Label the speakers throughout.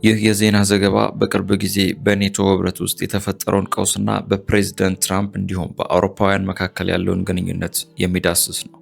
Speaker 1: ይህ የዜና ዘገባ በቅርብ ጊዜ በኔቶ ህብረት ውስጥ የተፈጠረውን ቀውስና በፕሬዝዳንት ትራምፕ እንዲሁም በአውሮፓውያን መካከል ያለውን ግንኙነት የሚዳስስ ነው።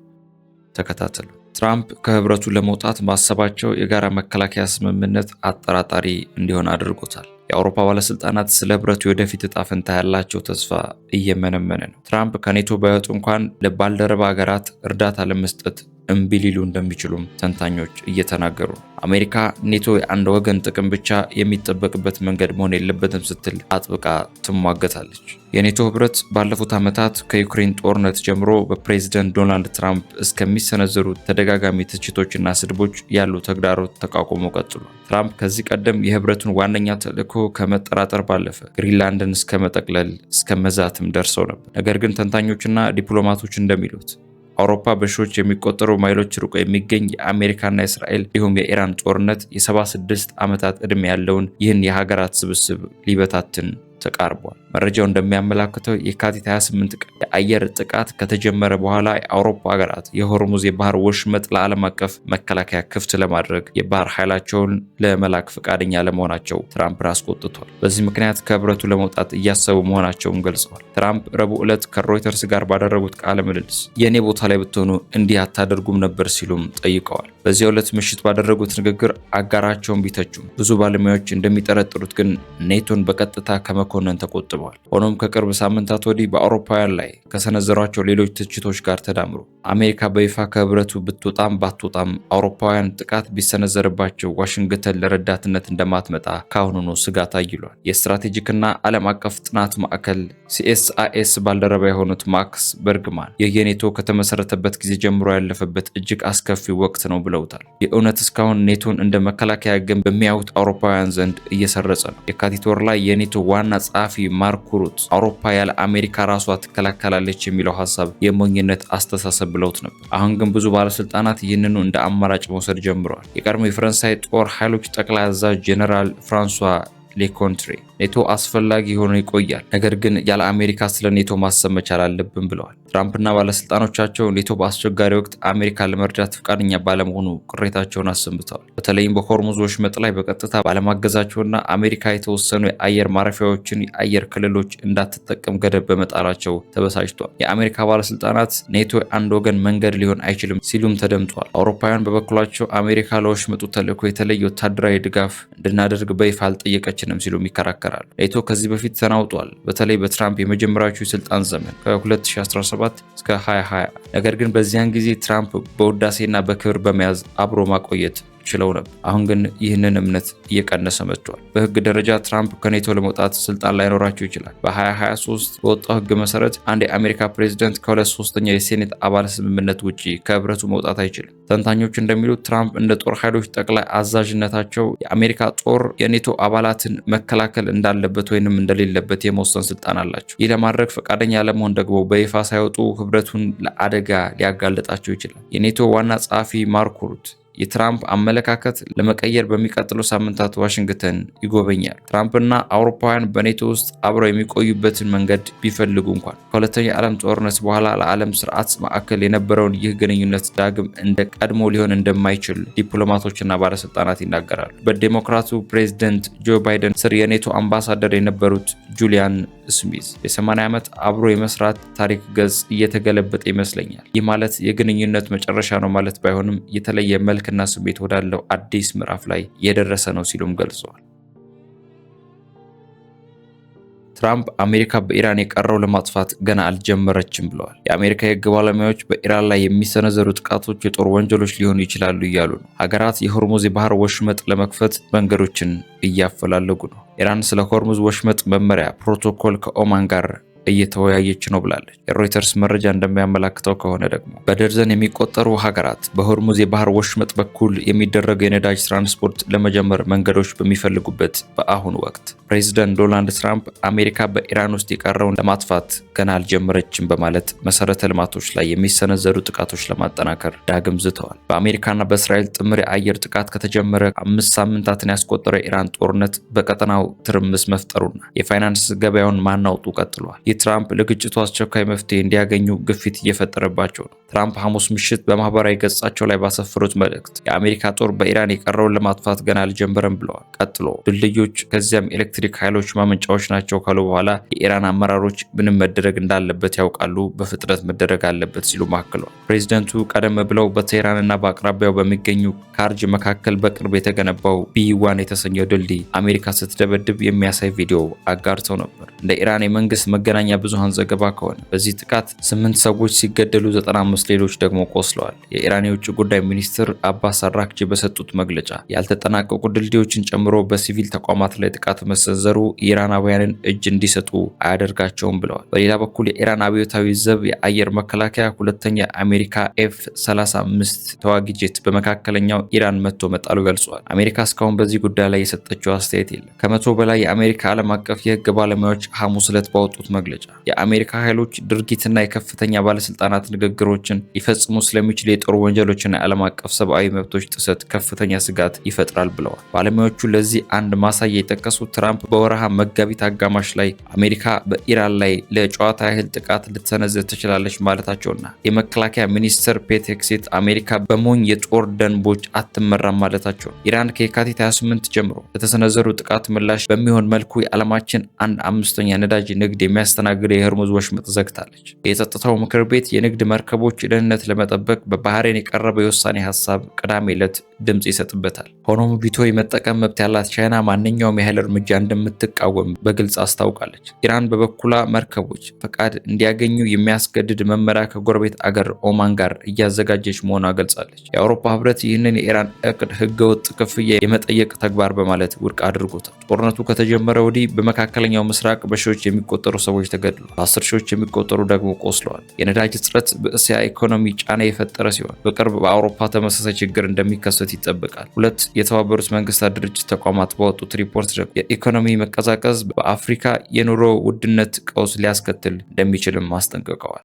Speaker 1: ተከታተሉ። ትራምፕ ከህብረቱ ለመውጣት ማሰባቸው የጋራ መከላከያ ስምምነት አጠራጣሪ እንዲሆን አድርጎታል። የአውሮፓ ባለስልጣናት ስለ ህብረቱ የወደፊት ዕጣ ፈንታ ያላቸው ተስፋ እየመነመነ ነው። ትራምፕ ከኔቶ ባይወጡ እንኳን ለባልደረባ ሀገራት እርዳታ ለመስጠት እምቢ ሊሉ እንደሚችሉም ተንታኞች እየተናገሩ ነው። አሜሪካ ኔቶ የአንድ ወገን ጥቅም ብቻ የሚጠበቅበት መንገድ መሆን የለበትም ስትል አጥብቃ ትሟገታለች። የኔቶ ህብረት ባለፉት ዓመታት ከዩክሬን ጦርነት ጀምሮ በፕሬዝዳንት ዶናልድ ትራምፕ እስከሚሰነዘሩ ተደጋጋሚ ትችቶችና ስድቦች ያሉ ተግዳሮት ተቋቁሞ ቀጥሏል። ትራምፕ ከዚህ ቀደም የህብረቱን ዋነኛ ተልዕኮ ከመጠራጠር ባለፈ ግሪንላንድን እስከ መጠቅለል እስከ መዛትም ደርሰው ነበር። ነገር ግን ተንታኞችና ዲፕሎማቶች እንደሚሉት አውሮፓ በሺዎች የሚቆጠሩ ማይሎች ርቆ የሚገኝ የአሜሪካና የእስራኤል እንዲሁም የኢራን ጦርነት የ76 ዓመታት ዕድሜ ያለውን ይህን የሀገራት ስብስብ ሊበታትን ተቃርቧል። መረጃው እንደሚያመላክተው የካቲት 28 ቀን የአየር ጥቃት ከተጀመረ በኋላ የአውሮፓ ሀገራት የሆርሙዝ የባህር ወሽመጥ ለዓለም አቀፍ መከላከያ ክፍት ለማድረግ የባህር ኃይላቸውን ለመላክ ፈቃደኛ ለመሆናቸው ትራምፕ አስቆጥቷል። በዚህ ምክንያት ከህብረቱ ለመውጣት እያሰቡ መሆናቸውን ገልጸዋል። ትራምፕ ረቡዕ ዕለት ከሮይተርስ ጋር ባደረጉት ቃለ ምልልስ የእኔ ቦታ ላይ ብትሆኑ እንዲህ አታደርጉም ነበር ሲሉም ጠይቀዋል። በዚያው ዕለት ምሽት ባደረጉት ንግግር አጋራቸውን ቢተቹም ብዙ ባለሙያዎች እንደሚጠረጥሩት ግን ኔቶን በቀጥታ ከመኮነን ተቆጥበዋል። ሆኖም ከቅርብ ሳምንታት ወዲህ በአውሮፓውያን ላይ ከሰነዘሯቸው ሌሎች ትችቶች ጋር ተዳምሮ አሜሪካ በይፋ ከህብረቱ ብትወጣም ባትወጣም አውሮፓውያን ጥቃት ቢሰነዘርባቸው ዋሽንግተን ለረዳትነት እንደማትመጣ ካሁኑኑ ስጋት አይሏል። የስትራቴጂክና ዓለም አቀፍ ጥናት ማዕከል CSIS ባልደረባ የሆኑት ማክስ በርግማን ይህ የኔቶ ከተመሰረተበት ጊዜ ጀምሮ ያለፈበት እጅግ አስከፊ ወቅት ነው ብለውታል። የእውነት እስካሁን ኔቶን እንደ መከላከያ ግንብ በሚያዩት አውሮፓውያን ዘንድ እየሰረጸ ነው። የካቲት ወር ላይ የኔቶ ዋና ጸሐፊ ማርክ ሩት አውሮፓ ያለ አሜሪካ ራሷ ትከላከላለች የሚለው ሀሳብ የሞኝነት አስተሳሰብ ብለውት ነበር። አሁን ግን ብዙ ባለስልጣናት ይህንኑ እንደ አማራጭ መውሰድ ጀምረዋል። የቀድሞ የፈረንሳይ ጦር ኃይሎች ጠቅላይ አዛዥ ጄኔራል ፍራንሷ ሌኮንትሬ ኔቶ አስፈላጊ ሆኖ ይቆያል፣ ነገር ግን ያለ አሜሪካ ስለ ኔቶ ማሰብ መቻል አለብን ብለዋል። ትራምፕና ባለስልጣኖቻቸው ኔቶ በአስቸጋሪ ወቅት አሜሪካ ለመርዳት ፈቃደኛ ባለመሆኑ ቅሬታቸውን አሰምተዋል። በተለይም በሆርሙዝ ወሽመጥ ላይ በቀጥታ ባለማገዛቸውና አሜሪካ የተወሰኑ የአየር ማረፊያዎችን የአየር ክልሎች እንዳትጠቀም ገደብ በመጣላቸው ተበሳጭተዋል። የአሜሪካ ባለስልጣናት ኔቶ የአንድ ወገን መንገድ ሊሆን አይችልም ሲሉም ተደምጠዋል። አውሮፓውያን በበኩላቸው አሜሪካ ለወሽመጡ ተልዕኮ የተለየ ወታደራዊ ድጋፍ እንድናደርግ በይፋ አልጠየቀችንም ሲሉም ይከራከራሉ። ኔቶ ከዚህ በፊት ተናውጧል፣ በተለይ በትራምፕ የመጀመሪያዎቹ የስልጣን ዘመን ከ2017 እስከ 2020። ነገር ግን በዚያን ጊዜ ትራምፕ በውዳሴና በክብር በመያዝ አብሮ ማቆየት ችለው ነበር። አሁን ግን ይህንን እምነት እየቀነሰ መጥቷል። በህግ ደረጃ ትራምፕ ከኔቶ ለመውጣት ስልጣን ላይኖራቸው ይችላል። በ2023 በወጣው ህግ መሰረት አንድ የአሜሪካ ፕሬዝዳንት ከ2/3 የሴኔት አባል ስምምነት ውጪ ከህብረቱ መውጣት አይችልም። ተንታኞች እንደሚሉት ትራምፕ እንደ ጦር ኃይሎች ጠቅላይ አዛዥነታቸው የአሜሪካ ጦር የኔቶ አባላትን መከላከል እንዳለበት ወይንም እንደሌለበት የመወሰን ስልጣን አላቸው። ይህ ለማድረግ ፈቃደኛ ለመሆን ደግሞ በይፋ ሳይወጡ ህብረቱን ለአደጋ ሊያጋልጣቸው ይችላል። የኔቶ ዋና ጸሐፊ ማርክ ሩት የትራምፕ አመለካከት ለመቀየር በሚቀጥሉ ሳምንታት ዋሽንግተን ይጎበኛል። ትራምፕና አውሮፓውያን በኔቶ ውስጥ አብረው የሚቆዩበትን መንገድ ቢፈልጉ እንኳን ከሁለተኛው የዓለም ጦርነት በኋላ ለዓለም ስርዓት ማዕከል የነበረውን ይህ ግንኙነት ዳግም እንደ ቀድሞ ሊሆን እንደማይችል ዲፕሎማቶችና ባለስልጣናት ይናገራሉ። በዴሞክራቱ ፕሬዝዳንት ጆ ባይደን ስር የኔቶ አምባሳደር የነበሩት ጁሊያን ስሚዝ የ80 ዓመት አብሮ የመስራት ታሪክ ገጽ እየተገለበጠ ይመስለኛል። ይህ ማለት የግንኙነት መጨረሻ ነው ማለት ባይሆንም የተለየ መልክና ስሜት ወዳለው አዲስ ምዕራፍ ላይ የደረሰ ነው ሲሉም ገልጸዋል። ትራምፕ አሜሪካ በኢራን የቀረው ለማጥፋት ገና አልጀመረችም ብለዋል። የአሜሪካ የህግ ባለሙያዎች በኢራን ላይ የሚሰነዘሩ ጥቃቶች የጦር ወንጀሎች ሊሆኑ ይችላሉ እያሉ ነው። ሀገራት የሆርሙዝ የባህር ወሽመጥ ለመክፈት መንገዶችን እያፈላለጉ ነው። ኢራን ስለ ሆርሙዝ ወሽመጥ መመሪያ ፕሮቶኮል ከኦማን ጋር እየተወያየች ነው ብላለች። የሮይተርስ መረጃ እንደሚያመላክተው ከሆነ ደግሞ በደርዘን የሚቆጠሩ ሀገራት በሆርሙዝ የባህር ወሽመጥ በኩል የሚደረገው የነዳጅ ትራንስፖርት ለመጀመር መንገዶች በሚፈልጉበት በአሁኑ ወቅት ፕሬዝዳንት ዶናልድ ትራምፕ አሜሪካ በኢራን ውስጥ የቀረውን ለማጥፋት ገና አልጀመረችም በማለት መሰረተ ልማቶች ላይ የሚሰነዘሩ ጥቃቶች ለማጠናከር ዳግም ዝተዋል። በአሜሪካና በእስራኤል ጥምር የአየር ጥቃት ከተጀመረ 5 ሳምንታትን ያስቆጠረው የኢራን ጦርነት በቀጠናው ትርምስ መፍጠሩና የፋይናንስ ገበያውን ማናወጡ ቀጥሏል። ይህ ትራምፕ ለግጭቱ አስቸኳይ መፍትሄ እንዲያገኙ ግፊት እየፈጠረባቸው ነው። ትራምፕ ሐሙስ ምሽት በማህበራዊ ገጻቸው ላይ ባሰፈሩት መልእክት የአሜሪካ ጦር በኢራን የቀረውን ለማጥፋት ገና አልጀመረም ብለዋል። ቀጥሎ ድልድዮች ከዚያም ኤሌክትሪክ ኃይሎች ማመንጫዎች ናቸው ካሉ በኋላ የኢራን አመራሮች ምንም መደረግ እንዳለበት ያውቃሉ፣ በፍጥነት መደረግ አለበት ሲሉ አክለዋል። ፕሬዚደንቱ ቀደም ብለው በቴህራንና በአቅራቢያው በሚገኙ ካርጅ መካከል በቅርብ የተገነባው ቢ1 የተሰኘው ድልድይ አሜሪካ ስትደበድብ የሚያሳይ ቪዲዮ አጋርተው ነበር። እንደ ኢራን የመንግስት መገናኛ ብዙሃን ዘገባ ከሆነ በዚህ ጥቃት 8 ሰዎች ሲገደሉ 95 ሌሎች ደግሞ ቆስለዋል። የኢራን የውጭ ጉዳይ ሚኒስትር አባስ አራክቺ በሰጡት መግለጫ ያልተጠናቀቁ ድልድዮችን ጨምሮ በሲቪል ተቋማት ላይ ጥቃት መሰንዘሩ ኢራናውያንን እጅ እንዲሰጡ አያደርጋቸውም ብለዋል። በሌላ በኩል የኢራን አብዮታዊ ዘብ የአየር መከላከያ ሁለተኛ የአሜሪካ ኤፍ-35 ተዋጊ ጄት በመካከለኛው ኢራን መጥቶ መጣሉ ገልጿል። አሜሪካ እስካሁን በዚህ ጉዳይ ላይ የሰጠችው አስተያየት የለም። ከመቶ በላይ የአሜሪካ ዓለም አቀፍ የህግ ባለሙያዎች ሐሙስ ዕለት ባወጡት መግለጫ የአሜሪካ ኃይሎች ድርጊትና የከፍተኛ ባለስልጣናት ንግግሮችን ሊፈጽሙ ስለሚችል የጦር ወንጀሎችና የዓለም አቀፍ ሰብአዊ መብቶች ጥሰት ከፍተኛ ስጋት ይፈጥራል ብለዋል። ባለሙያዎቹ ለዚህ አንድ ማሳያ የጠቀሱት ትራምፕ በወረሃ መጋቢት አጋማሽ ላይ አሜሪካ በኢራን ላይ ለጨዋታ ያህል ጥቃት ልትሰነዝር ትችላለች ማለታቸውና የመከላከያ ሚኒስትር ፔት ሄግሴት አሜሪካ በሞኝ የጦር ደንቦች አትመራም ማለታቸው ኢራን ከየካቲት 28 ጀምሮ ለተሰነዘሩ ጥቃት ምላሽ በሚሆን መልኩ የዓለማችን 1/5 ነዳጅ ንግድ የሚያስተናግድ የሆርሙዝ ወሽመጥ ዘግታለች። የጸጥታው ምክር ቤት የንግድ መርከቦች ደህንነት ለመጠበቅ በባህሬን የቀረበው የውሳኔ ሀሳብ ቅዳሜ ዕለት ድምጽ ይሰጥበታል። ሆኖም ቪቶ የመጠቀም መብት ያላት ቻይና ማንኛውም የኃይል እርምጃ እንደምትቃወም በግልጽ አስታውቃለች። ኢራን በበኩሏ መርከቦች ፈቃድ እንዲያገኙ የሚያስገድድ መመሪያ ከጎረቤት አገር ኦማን ጋር እያዘጋጀች መሆኗ ገልጻለች። የአውሮፓ ህብረት ይህንን የኢራን እቅድ ህገወጥ ክፍያ የመጠየቅ ተግባር በማለት ውድቅ አድርጎታል። ጦርነቱ ከተጀመረ ወዲህ በመካከለኛው ምስራቅ በሺዎች የሚቆጠሩ ሰዎች ተገድለዋል፣ በ10 ሺዎች የሚቆጠሩ ደግሞ ቆስለዋል። የነዳጅ እጥረት በእስያ ኢኮኖሚ ጫና የፈጠረ ሲሆን በቅርብ በአውሮፓ ተመሳሳይ ችግር እንደሚከሰት ይጠበቃል። ሁለት የተባበሩት መንግስታት ድርጅት ተቋማት ባወጡት ሪፖርት ደግሞ የኢኮኖሚ መቀዛቀዝ በአፍሪካ የኑሮ ውድነት ቀውስ ሊያስከትል እንደሚችልም አስጠንቅቀዋል።